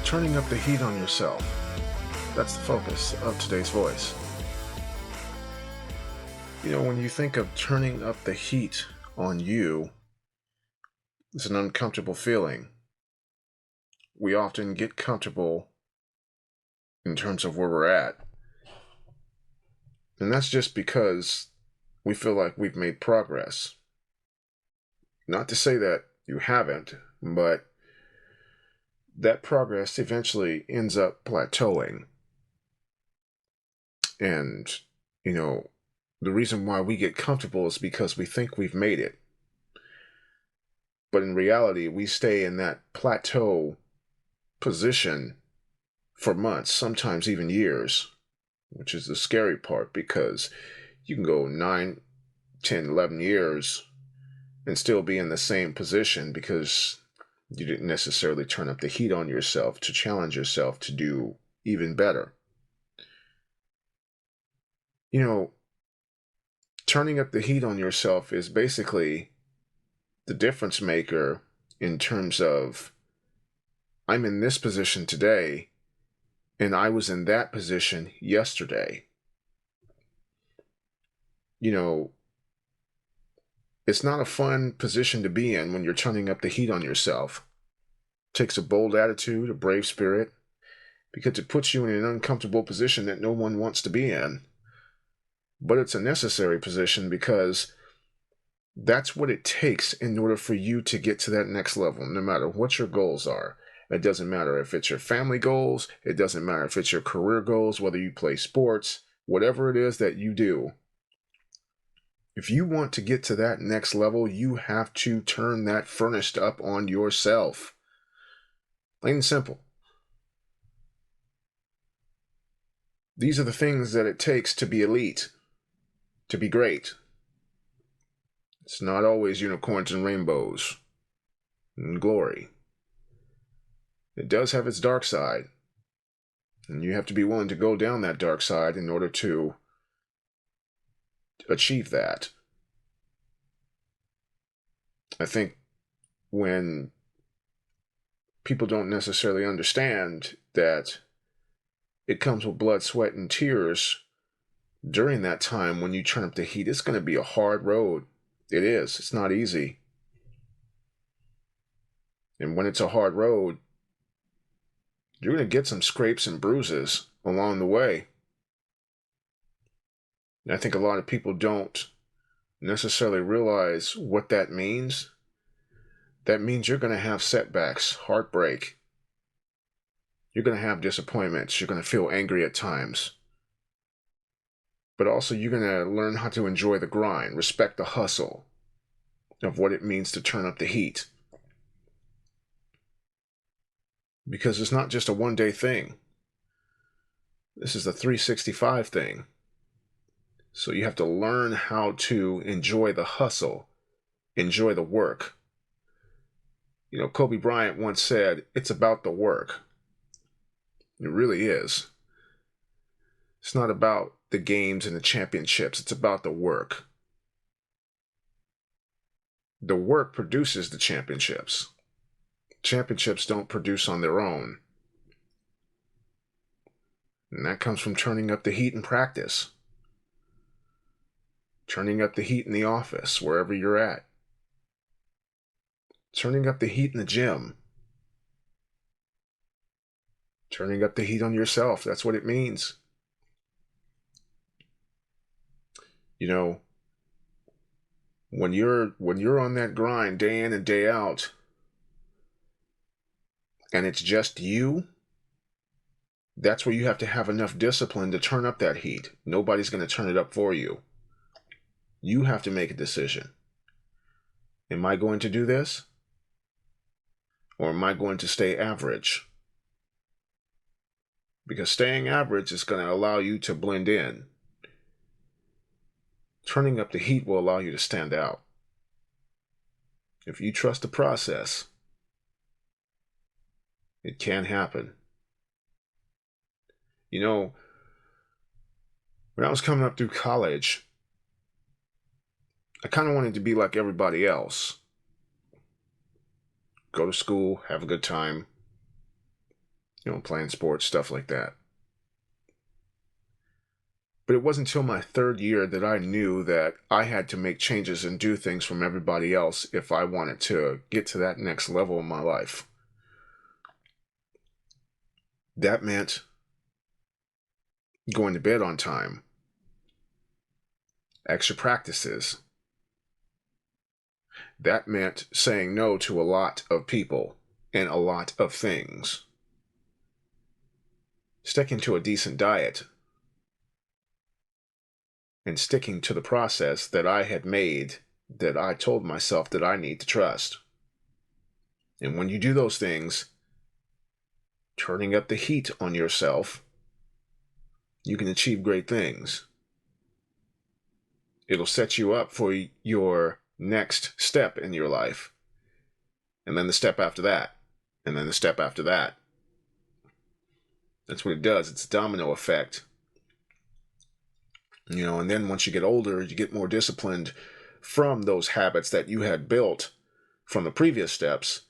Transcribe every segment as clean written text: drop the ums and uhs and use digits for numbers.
turning up the heat on yourself. That's the focus of today's voice. You know, when you think of turning up the heat on you, it's an uncomfortable feeling. We often get comfortable in terms of where we're at. And that's just because we feel like we've made progress. Not to say that you haven't, but that progress eventually ends up plateauing. And, the reason why we get comfortable is because we think we've made it. But in reality, we stay in that plateau position for months, sometimes even years, which is the scary part because you can go 9, 10, 11 years and still be in the same position because you didn't necessarily turn up the heat on yourself to challenge yourself to do even better. Turning up the heat on yourself is basically the difference maker in terms of I'm in this position today and I was in that position yesterday. It's not a fun position to be in when you're turning up the heat on yourself. It takes a bold attitude, a brave spirit, because it puts you in an uncomfortable position that no one wants to be in. But it's a necessary position because that's what it takes in order for you to get to that next level, no matter what your goals are. It doesn't matter if it's your family goals. It doesn't matter if it's your career goals, whether you play sports, whatever it is that you do. If you want to get to that next level, you have to turn that furnace up on yourself. Plain and simple. These are the things that it takes to be elite, to be great. It's not always unicorns and rainbows and glory. It does have its dark side, and you have to be willing to go down that dark side in order to achieve that. I think when people don't necessarily understand that it comes with blood, sweat, and tears during that time when you turn up the heat, it's going to be a hard road. It is. It's not easy. And when it's a hard road, you're going to get some scrapes and bruises along the way. And I think a lot of people don't necessarily realize what that means. That means you're going to have setbacks, heartbreak. You're going to have disappointments. You're going to feel angry at times. But also you're going to learn how to enjoy the grind, respect the hustle of what it means to turn up the heat. Because it's not just a one-day thing. This is a 365 thing. So you have to learn how to enjoy the hustle, enjoy the work. Kobe Bryant once said, it's about the work. It really is. It's not about the games and the championships. It's about the work. The work produces the championships. Championships don't produce on their own. And that comes from turning up the heat in practice. Turning up the heat in the office, wherever you're at. Turning up the heat in the gym. Turning up the heat on yourself. That's what it means. When you're on that grind day in and day out, and it's just you, that's where you have to have enough discipline to turn up that heat. Nobody's going to turn it up for you. You have to make a decision. Am I going to do this? Or am I going to stay average? Because staying average is going to allow you to blend in. Turning up the heat will allow you to stand out. If you trust the process, it can happen. When I was coming up through college, I kind of wanted to be like everybody else. Go to school, have a good time, Playing sports, stuff like that. But it wasn't until my third year that I knew that I had to make changes and do things from everybody else if I wanted to get to that next level in my life. That meant going to bed on time, extra practices. That meant saying no to a lot of people and a lot of things. Sticking to a decent diet. And sticking to the process that I had made, that I told myself that I need to trust. And when you do those things, turning up the heat on yourself, you can achieve great things. It'll set you up for your next step in your life. And then the step after that. And then the step after that. That's what it does. It's a domino effect. And then once you get older, you get more disciplined from those habits that you had built from the previous steps.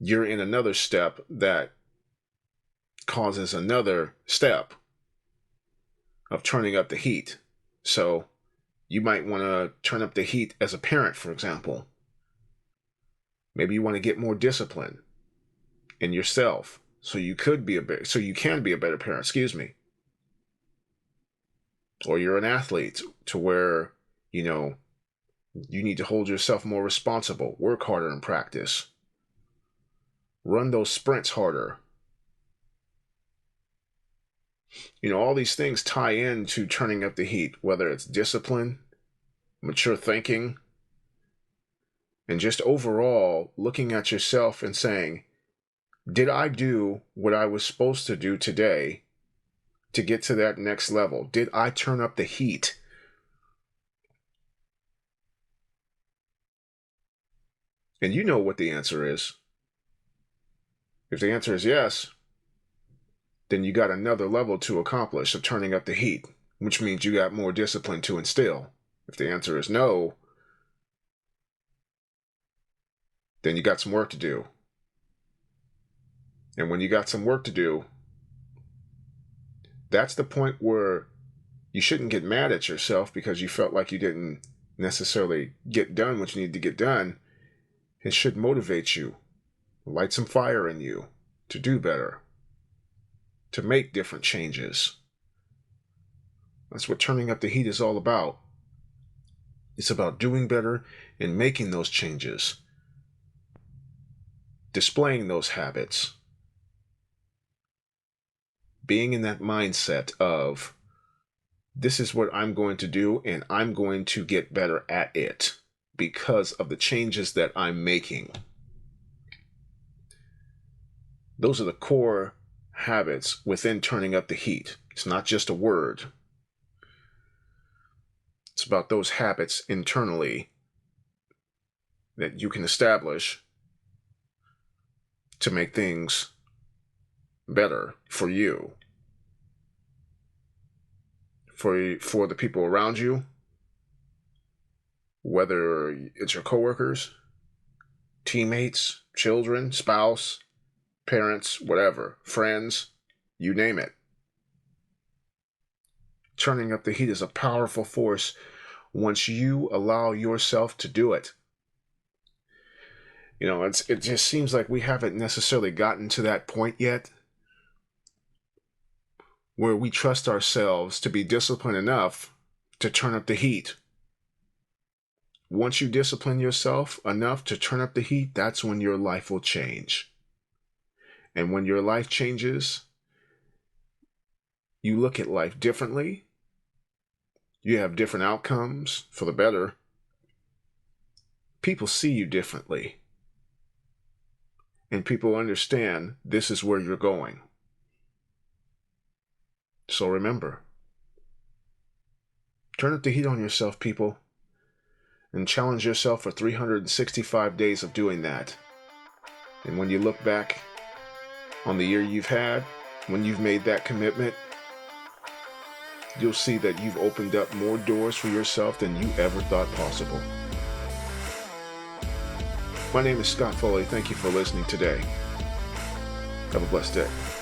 You're in another step that causes another step of turning up the heat. So you might want to turn up the heat as a parent, for example. Maybe you want to get more discipline in yourself so you can be a better parent, Or you're an athlete to where, you need to hold yourself more responsible, work harder in practice, run those sprints harder. All these things tie into turning up the heat, whether it's discipline, mature thinking, and just overall looking at yourself and saying, did I do what I was supposed to do today to get to that next level? Did I turn up the heat? And you know what the answer is. If the answer is yes, then you got another level to accomplish of turning up the heat, which means you got more discipline to instill. If the answer is no, then you got some work to do. And when you got some work to do, that's the point where you shouldn't get mad at yourself because you felt like you didn't necessarily get done what you need to get done. It should motivate you, light some fire in you to do better, to make different changes. That's what turning up the heat is all about. It's about doing better and making those changes, displaying those habits, being in that mindset of, this is what I'm going to do and I'm going to get better at it because of the changes that I'm making. Those are the core habits within turning up the heat. It's not just a word. It's about those habits internally that you can establish to make things better for you, for the people around you, whether it's your coworkers, teammates, children, spouse, parents, whatever, friends, you name it. Turning up the heat is a powerful force once you allow yourself to do it. It just seems like we haven't necessarily gotten to that point yet where we trust ourselves to be disciplined enough to turn up the heat. Once you discipline yourself enough to turn up the heat, that's when your life will change. And when your life changes, you look at life differently. You have different outcomes for the better. People see you differently. And people understand this is where you're going. So remember, turn up the heat on yourself, people, and challenge yourself for 365 days of doing that. And when you look back on the year you've had, when you've made that commitment, you'll see that you've opened up more doors for yourself than you ever thought possible. My name is Scott Foley. Thank you for listening today. Have a blessed day.